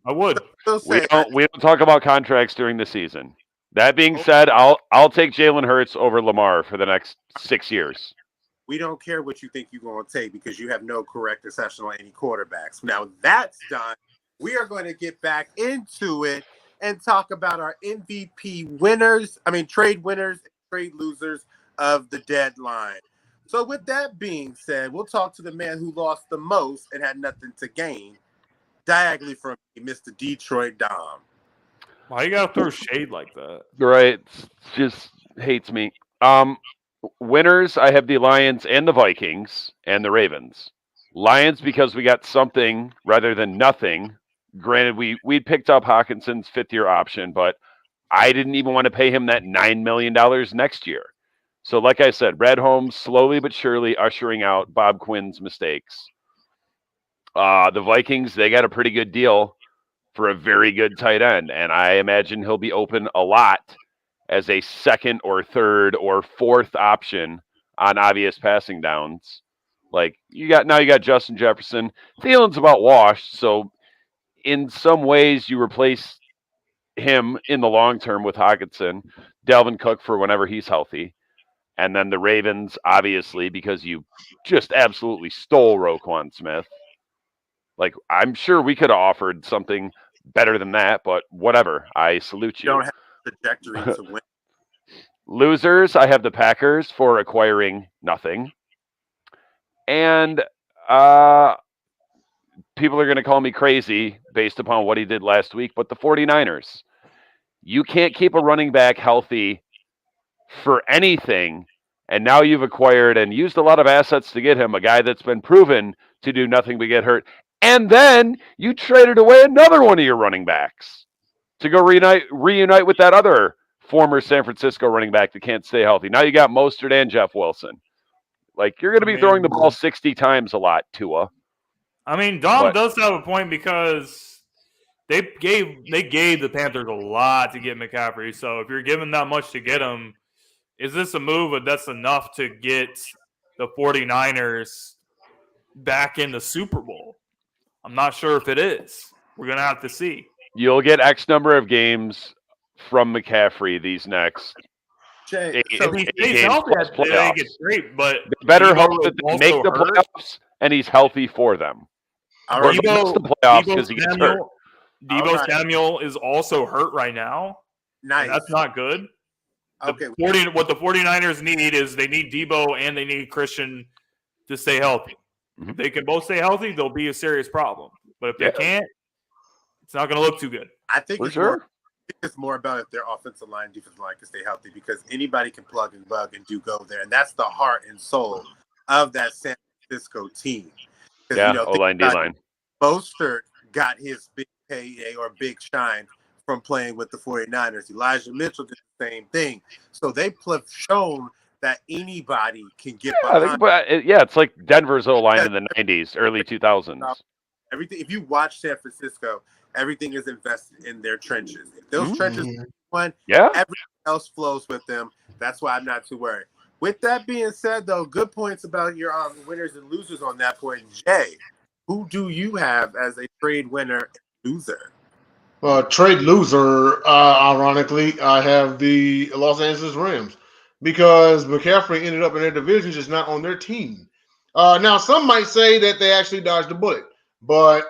S4: I would.
S5: We don't talk about contracts during the season. That being said, I'll take Jalen Hurts over Lamar for the next 6 years.
S3: We don't care what you think you're going to take because you have no correct assessment on any quarterbacks. Now that's done. We are going to get back into it and talk about our MVP winners. Trade winners and trade losers of the deadline. So with that being said, we'll talk to the man who lost the most and had nothing to gain. Diagonally from me, Mr. Detroit Dom.
S4: Why you gotta throw shade like that?
S5: Right. Just hates me. Winners, I have the Lions and the Vikings and the Ravens. Lions because we got something rather than nothing. Granted, we picked up Hawkinson's 5th-year option, but I didn't even want to pay him that $9 million next year. So like I said, Brad Holmes slowly but surely ushering out Bob Quinn's mistakes. The Vikings, they got a pretty good deal for a very good tight end, and I imagine he'll be open a lot as a 2nd or 3rd or 4th option on obvious passing downs. Like you got Justin Jefferson. Thielen's about washed, so in some ways you replace him in the long term with Hawkinson, Dalvin Cook for whenever he's healthy. And then the Ravens, obviously, because you just absolutely stole Roquan Smith. Like, I'm sure we could have offered something better than that, but whatever. I salute you.
S3: Don't have the trajectory to win.
S5: Losers, I have the Packers for acquiring nothing. And people are going to call me crazy based upon what he did last week, but the 49ers. You can't keep a running back healthy for anything, and now you've acquired and used a lot of assets to get him, a guy that's been proven to do nothing but get hurt. And then you traded away another one of your running backs to go reunite with that other former San Francisco running back that can't stay healthy. Now you got Mostert and Jeff Wilson. Like, you're going to be throwing the ball 60 times a lot, Tua.
S4: I mean, Dom does have a point because they gave the Panthers a lot to get McCaffrey. So if you're giving that much to get him, is this a move that's enough to get the 49ers back in the Super Bowl? I'm not sure if it is. We're going to have to see.
S5: You'll get X number of games from McCaffrey these next
S3: Jay,
S4: if he stays healthy, I think it's great. But
S5: better hope that they make the playoffs and he's healthy for them.
S3: All right.
S5: The playoffs because he gets hurt.
S4: Deebo Samuel is also hurt right now.
S3: Nice.
S4: That's not good.
S3: Okay.
S4: What the 49ers need is they need Deebo and they need Christian to stay healthy. If they can both stay healthy, there'll be a serious problem. But if they can't, it's not going to look too good.
S3: I think it's more about if their offensive line, defensive line can stay healthy because anybody can plug and bug and do go there. And that's the heart and soul of that San Francisco team.
S5: Yeah, O-line, D-line.
S3: Mostert got his big payday or big shine from playing with the 49ers. Elijah Mitchell did the same thing. So they've shown that anybody can get behind.
S5: It's like Denver's O-line in the 90s, early 2000s.
S3: Everything. If you watch San Francisco, everything is invested in their trenches. If those trenches won, everything else flows with them. That's why I'm not too worried. With that being said, though, good points about your winners and losers on that point. Jay, who do you have as a trade winner and loser?
S6: Trade loser, ironically, I have the Los Angeles Rams because McCaffrey ended up in their division, just not on their team. Now, some might say that they actually dodged a bullet, but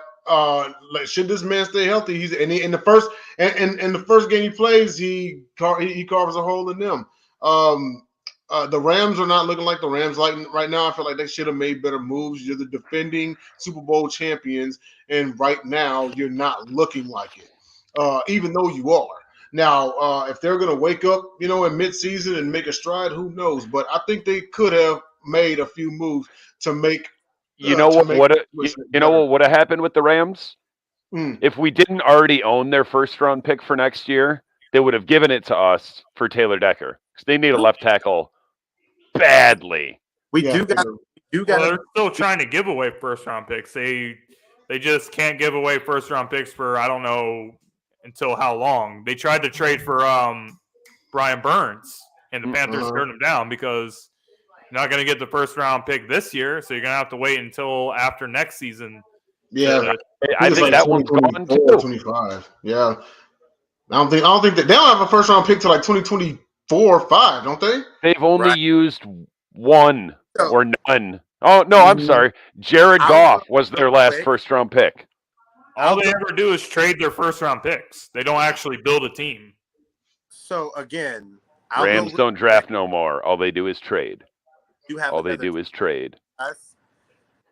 S6: should this man stay healthy? He's in the first in the first game he plays, he carves a hole in them. The Rams are not looking like the Rams right now. I feel like they should have made better moves. You're the defending Super Bowl champions, and right now you're not looking like it. Even though you are. Now, if they're going to wake up, in midseason and make a stride, who knows? But I think they could have made a few moves to make.
S5: What would have happened with the Rams? If we didn't already own their first round pick for next year, they would have given it to us for Taylor Decker because they need a left tackle badly.
S4: They're still trying to give away first round picks. They just can't give away first round picks for I don't know until how long. They tried to trade for Brian Burns, and the Panthers turned him down because you're not going to get the first round pick this year, so you're going to have to wait until after next season.
S6: Yeah,
S5: I think that one's gone too.
S6: 25. Yeah, I don't think that they don't have a first round pick till like 2024 or 5, don't they?
S5: They've only used one or none. Oh no, I'm sorry. Jared Goff was their last first round pick.
S4: All they ever do is trade their first round picks. They don't actually build a team.
S3: So again,
S5: Rams don't draft no more. All they do is trade.
S3: All they do is trade.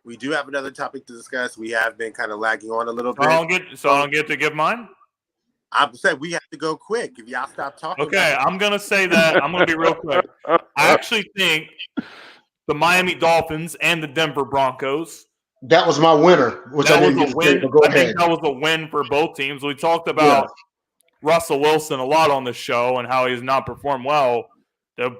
S3: We do have another topic to discuss. We have been kind of lagging on a little bit.
S4: I don't get to give mine?
S3: I'm saying we have to go quick. If y'all stop talking.
S4: Okay, I'm going to say that. I'm going to be real quick. I actually think the Miami Dolphins and the Denver Broncos.
S6: That was my winner, which I didn't get to say, but go ahead.
S4: I think that was a win for both teams. We talked about Russell Wilson a lot on the show and how he's not performed well. The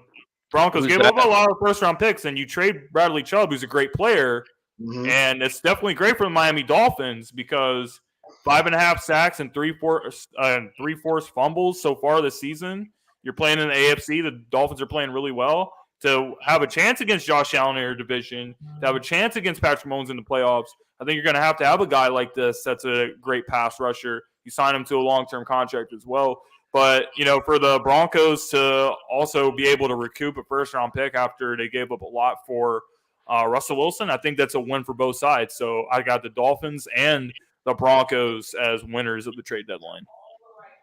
S4: Broncos gave up a lot of first-round picks, and you trade Bradley Chubb, who's a great player, and it's definitely great for the Miami Dolphins because 5.5 sacks and three forced fumbles so far this season. You're playing in the AFC. The Dolphins are playing really well. To have a chance against Josh Allen in your division, to have a chance against Patrick Mahomes in the playoffs, I think you're going to have a guy like this that's a great pass rusher. You sign him to a long-term contract as well. But, for the Broncos to also be able to recoup a first-round pick after they gave up a lot for Russell Wilson, I think that's a win for both sides. So I got the Dolphins and the Broncos as winners of the trade deadline.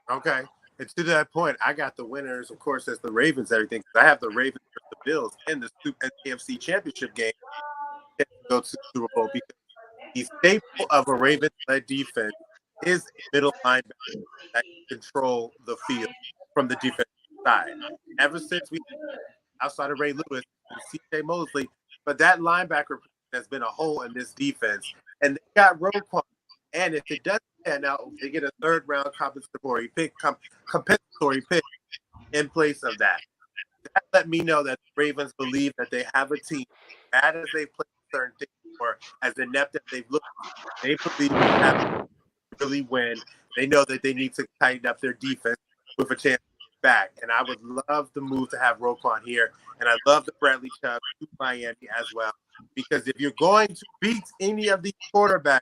S3: Okay. And to that point, I got the winners, of course, as the Ravens, everything. I have the Ravens with the Bills in the AFC Championship game to go to the Super Bowl because the staple of a Ravens-led defense is a middle linebacker that can control the field from the defensive side. Ever since outside of Ray Lewis and C.J. Mosley, but that linebacker has been a hole in this defense. And they got Roquan. And if it doesn't pan out, they get a third-round compensatory pick in place of that. That let me know that the Ravens believe that they have a team, bad as they've played certain things or as inept as they've looked. They believe they have to really win. They know that they need to tighten up their defense with a chance to get back. And I would love the move to have Roquan here. And I love the Bradley Chubb to Miami as well. Because if you're going to beat any of these quarterbacks,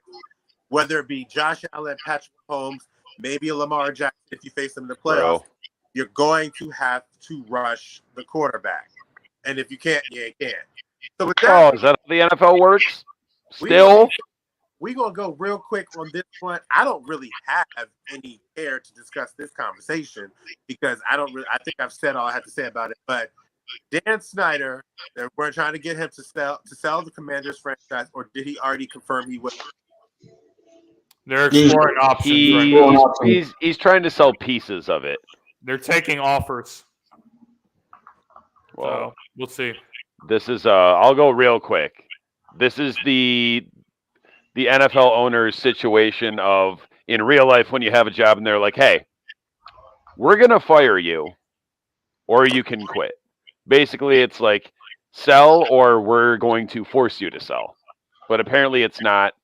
S3: whether it be Josh Allen, Patrick Mahomes, maybe a Lamar Jackson if you face them in the playoffs, you're going to have to rush the quarterback. And if you can't, you can't. So with that,
S5: is that how the NFL works? Still?
S3: We're going to go real quick on this one. I don't really have any air to discuss this conversation because I think I've said all I have to say about it. But Dan Snyder, we're trying to get him to sell the Commanders franchise, or did he already confirm he would?
S4: They're exploring options right now.
S5: He's trying to sell pieces of it.
S4: They're taking offers.
S5: Well,
S4: so we'll see.
S5: This is I'll go real quick. This is the NFL owner's situation of in real life when you have a job and they're like, hey, we're going to fire you or you can quit. Basically, it's like sell or we're going to force you to sell. But apparently it's not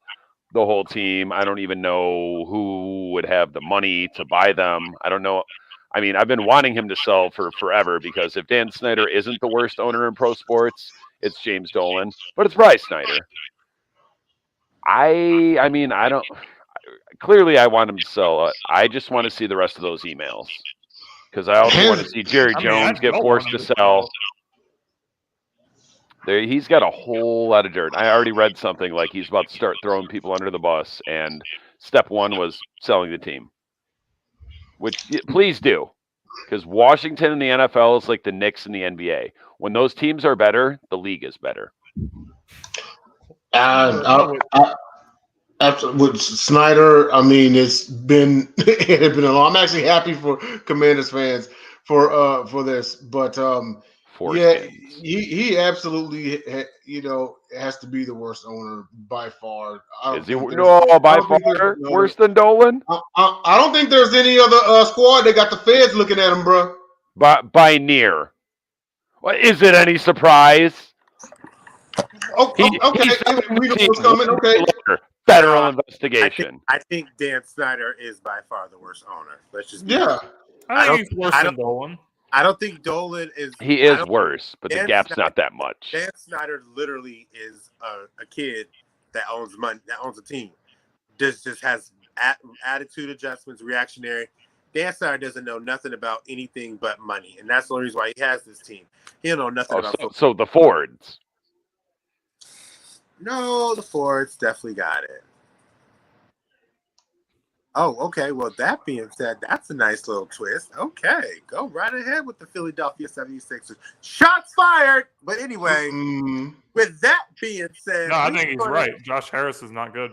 S5: the whole team. I don't even know who would have the money to buy them. I don't know. I mean, I've been wanting him to sell for forever because if Dan Snyder isn't the worst owner in pro sports, it's James Dolan, but it's Bryce Snyder. I mean, I don't. clearly I want him to sell. I just want to see the rest of those emails because I also want to see Jerry Jones get forced to sell. He's got a whole lot of dirt. I already read something like he's about to start throwing people under the bus, and step one was selling the team. Which, please do, because Washington in the NFL is like the Knicks in the NBA. When those teams are better, the league is better.
S6: After with Snyder, I mean, it had been a long. I'm actually happy for Commanders fans for this, but he absolutely has to be the worst owner by far.
S5: Is he by far worse than Dolan?
S6: I don't think there's any other squad that got the feds looking at him, bro.
S5: By near. Well, is it any surprise?
S6: Okay. We know what's coming. Okay.
S5: Federal investigation.
S3: I think Dan Snyder is by far the worst owner. Let's just
S4: I think he's worse than Dolan.
S3: I don't think Dolan is.
S5: He is worse, but the gap's not that much.
S3: Dan Snyder literally is a kid that owns money, that owns a team. Just has attitude adjustments, reactionary. Dan Snyder doesn't know nothing about anything but money, and that's the only reason why he has this team. He don't know nothing about football.
S5: So the Fords.
S3: No, the Fords definitely got it. Oh, okay. Well, that being said, that's a nice little twist. Okay, go right ahead with the Philadelphia 76ers. Shots fired! But anyway, with that being said...
S4: No, I think he's right. Josh Harris is not good.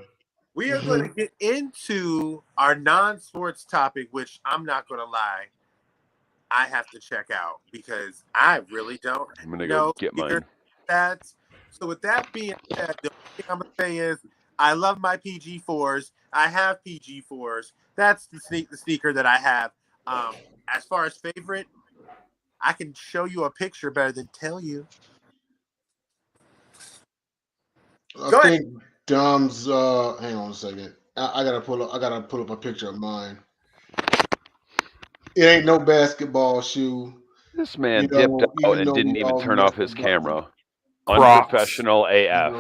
S3: We are going to get into our non-sports topic, which I'm not going to lie, I have to check out because I really don't
S5: I'm going to go get mine.
S3: Stats. So with that being said, the only thing I'm going to say is I love my PG4s. I have PG4s. That's the sneaker that I have. As far as favorite, I can show you a picture better than tell you.
S6: I think Dom's hang on a second. I gotta pull up a picture of mine. It ain't no basketball shoe.
S5: This man dipped out and didn't even turn off his camera. Unprofessional AF.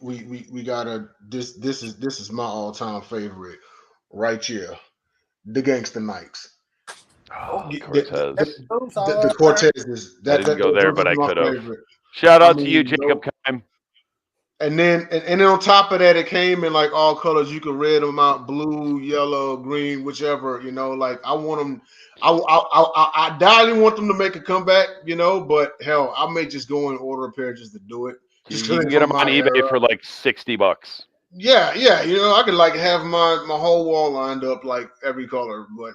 S6: We gotta this is my all-time favorite right here. The Gangsta Nikes.
S5: Oh, Cortez.
S6: The Cortez is
S5: I didn't go there, but I could have. Shout out to you, Jacob Kime.
S6: And then on top of that, it came in like all colors. You could red them out, blue, yellow, green, whichever. Like I want them. I definitely want them to make a comeback. But hell, I may just go and order a pair just to do it.
S5: You can get them on eBay for like $60.
S6: Yeah. I could like have my whole wall lined up like every color, but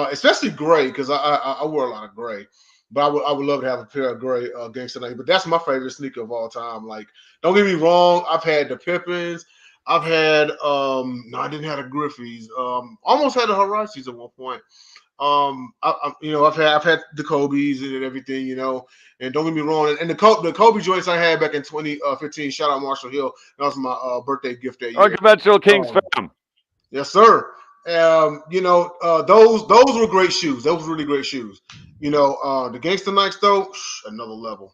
S6: especially gray because I wear a lot of gray. But I would love to have a pair of gray Gangsta Nike. But that's my favorite sneaker of all time. Like, don't get me wrong, I've had the Pippins. I've had no, I didn't have the Griffeys. Almost had the Harashis at one point. I've had the Kobe's and everything, and don't get me wrong. And the Kobe joints I had back in 2015. Shout out Marshall Hill. That was my birthday gift that year.
S5: Unconventional Kings fam.
S6: Yes, sir. Those were great shoes. Those were really great shoes. The Gangsta Nikes though, another level.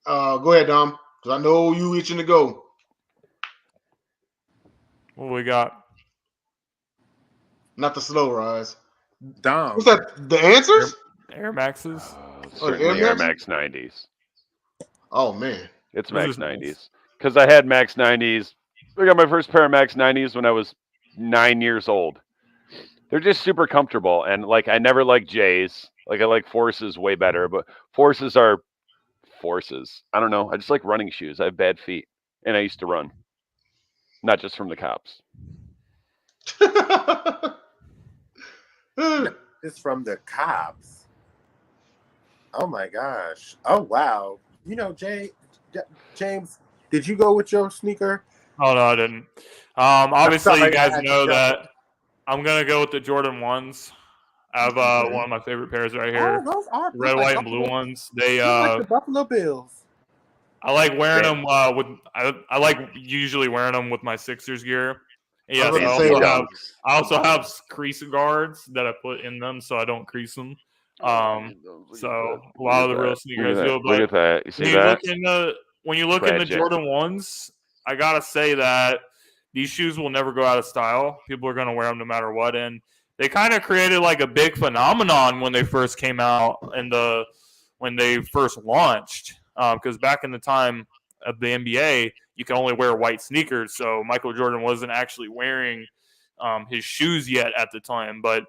S6: Go ahead, Dom, because I know you itching to go.
S4: What we got?
S6: Not the slow rise.
S3: Dom.
S6: What's that? The answers?
S4: Air Maxes.
S5: Certainly Air Max 90s.
S6: Oh man,
S5: it's Max 90s because I had Max 90s. I got my first pair of Max 90s when I was 9 years old. They're just super comfortable, and like I never liked J's. Like I like Forces way better, but Forces are Forces. I don't know. I just like running shoes. I have bad feet, and I used to run, not just from the cops.
S3: It's from the cops. Oh my gosh. Oh wow. James, did you go with your sneaker?
S4: Oh no, I didn't. Obviously, you guys know that I'm gonna go with the Jordan 1s. I have one of my favorite pairs right here.
S3: Oh, those are
S4: red, white, and blue ones. They
S3: like the Buffalo Bills.
S4: I like wearing them I like usually wearing them with my Sixers gear. Yes, I also have crease guards that I put in them so I don't crease them. So a lot of the real sneakers.
S5: Look at that. You see that?
S4: When you look in the Jordan 1s, I gotta say that these shoes will never go out of style. People are going to wear them no matter what. And they kind of created like a big phenomenon when they first came out and when they first launched. Because back in the time of the NBA, you can only wear white sneakers. So Michael Jordan wasn't actually wearing his shoes yet at the time. But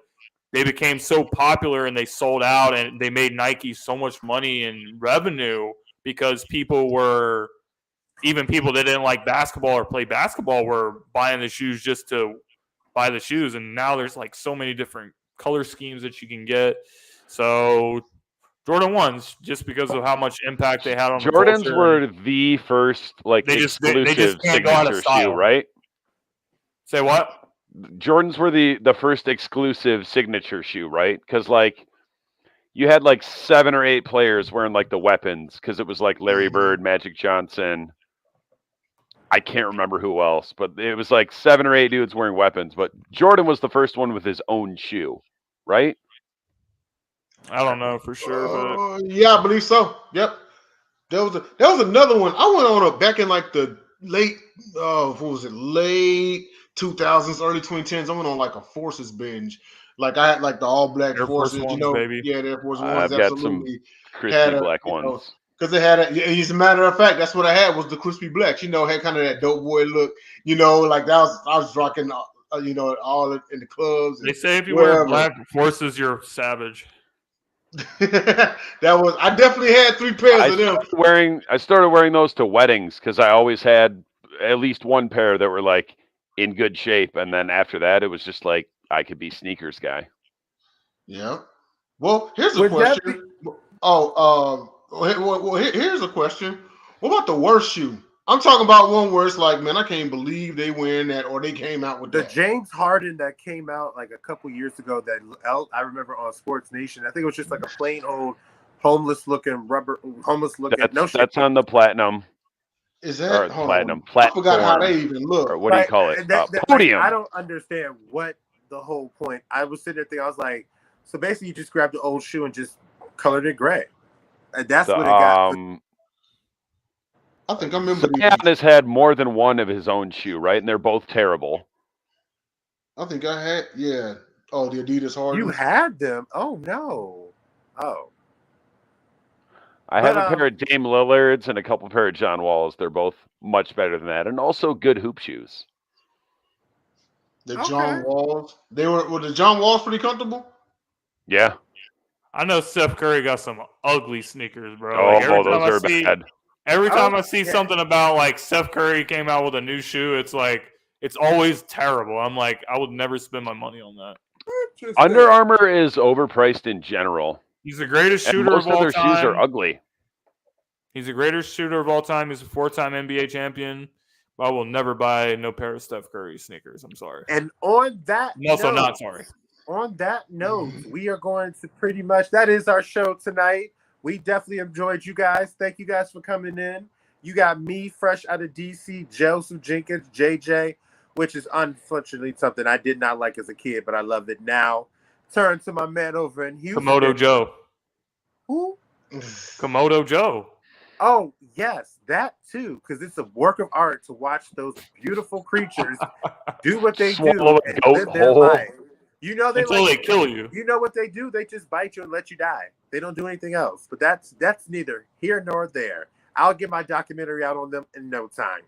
S4: they became so popular and they sold out and they made Nike so much money and revenue because people that didn't like basketball or play basketball were buying the shoes just to buy the shoes. And now there's like so many different color schemes that you can get. So Jordan 1s, just because of how much impact they had on the
S5: Jordans
S4: culture.
S5: were the first exclusive signature shoe, right?
S4: Say what?
S5: Jordans were the first exclusive signature shoe, right? Because like you had like 7 or 8 players wearing like the weapons because it was like Larry Bird, Magic Johnson. I can't remember who else, but it was like 7 or 8 dudes wearing weapons. But Jordan was the first one with his own shoe, right?
S4: I don't know for sure, but
S6: yeah, I believe so. Yep. There was another one. I went on back in like the late 2000s, early 2010s. I went on like a Forces binge. Like I had like the all black
S4: Air Force
S6: Forces,
S4: Ones,
S6: you know,
S4: baby.
S6: yeah, the Air Force Ones.
S5: I've got some crispy black ones.
S6: Because it had as a matter of fact, that's what I had was the crispy blacks. You know, had kind of that dope boy look. You know, like I was rocking, you know, all in the clubs.
S4: They say if you wear black Forces, you're savage.
S6: I definitely had 3 pairs of them.
S5: I started wearing those to weddings because I always had at least one pair that were like in good shape, and then after that, it was just like I could be sneakers guy.
S6: Yeah. Well, here's a question. Here's a question. What about the worst shoe? I'm talking about one where it's like, man, I can't believe they wearing that, or they came out with
S3: the
S6: that.
S3: James Harden that came out like a couple years ago. That I remember on Sports Nation. I think it was just like a plain old homeless looking.
S5: That's on the platinum.
S6: Is that
S5: platinum?
S6: I forgot how they even look.
S5: Or what do you call it? Podium.
S3: I don't understand what the whole point. I was sitting there thinking, I was like, so basically, you just grabbed the old shoe and just colored it gray. And that's what it got.
S6: I think I remember.
S5: Zion has had more than one of his own shoe, right? And they're both terrible.
S6: I think I had, yeah. Oh, the Adidas Harden.
S3: You had them? Oh no. Oh.
S5: I have a pair of Dame Lillards and a couple pair of John Walls. They're both much better than that, and also good hoop shoes.
S6: John Walls. Were the John Walls pretty comfortable?
S5: Yeah.
S4: I know Steph Curry got some ugly sneakers, bro.
S5: Oh, those are bad.
S4: Every time I see something about like Steph Curry came out with a new shoe, it's like it's always terrible. I'm like, I would never spend my money on that.
S5: Under Armour is overpriced in general.
S4: He's the greatest shooter of all time.
S5: Most of their shoes are ugly.
S4: He's the greatest shooter of all time. He's a 4-time NBA champion. But I will never buy no pair of Steph Curry sneakers. I'm sorry.
S3: And on that
S4: not sorry.
S3: On that note, we are going to pretty much, that is our show tonight. We definitely enjoyed you guys. Thank you guys for coming in. You got me, fresh out of DC, Joseph Jenkins, JJ, which is unfortunately something I did not like as a kid, but I love it now. Turn to my man over in Houston.
S4: Komodo Joe.
S3: Who?
S4: Komodo Joe.
S3: Oh, yes, that too, because it's a work of art to watch those beautiful creatures do what they do and live their life. You know
S4: until they kill you.
S3: You know what they do? They just bite you and let you die. They don't do anything else. But that's neither here nor there. I'll get my documentary out on them in no time.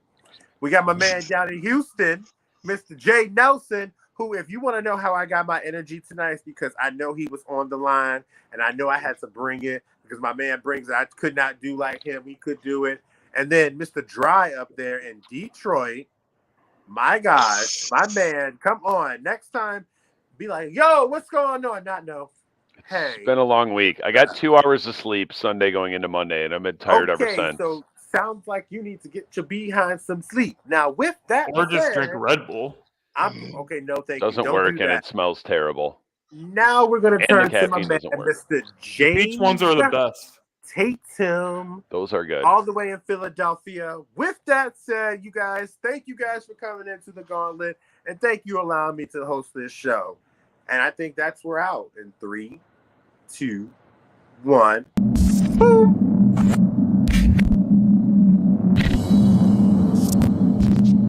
S3: We got my man down in Houston, Mr. Jay Nelson, who, if you want to know how I got my energy tonight, it's because I know he was on the line and I know I had to bring it because my man brings it. I could not do like him. He could do it. And then Mr. Dry up there in Detroit. My gosh, my man, come on. Next time, be like, yo, what's going on? Not no. Hey.
S5: It's been a long week. I got 2 hours of sleep Sunday going into Monday, and I've been tired ever since.
S3: So sounds like you need to get your behind some sleep. Now, with that
S4: or just drink Red Bull.
S3: Okay, no, thank
S5: you. Doesn't work, and it smells terrible.
S3: Now we're going to turn to my man, Mr. James.
S4: Peach ones are the best.
S3: Tatum.
S5: Those are good.
S3: All the way in Philadelphia. With that said, you guys, thank you guys for coming into the Gauntlet, and thank you for allowing me to host this show. And I think we're out in 3, 2, 1. Boom.